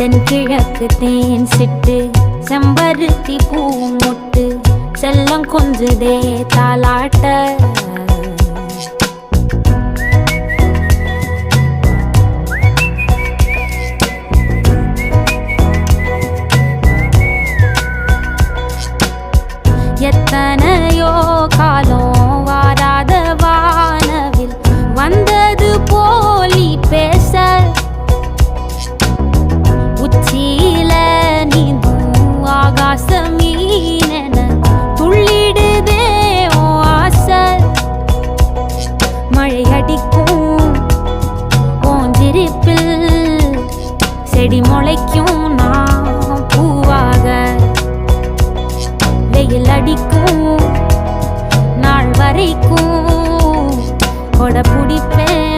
தென்கிழக்கு தேன் சிட்டு செம்பருத்தி பூ முட்டு செல்லம் கொஞ்சுதே தாலாட்ட எத்தனையோ காலம் வாராத வானவில் வந்தது போலி பேச உச்சியில நீந்தும் ஆகாச மீனென துள்ளிடுதே ஓ ஆசை மழை அடிக்கும் ஓஞ்சிருப்பில் செடி முளைக்கும் நான் பூவாக வெயில் அடிக்கும் நாள் வரைக்கும் கொடை பிடிப்பேன்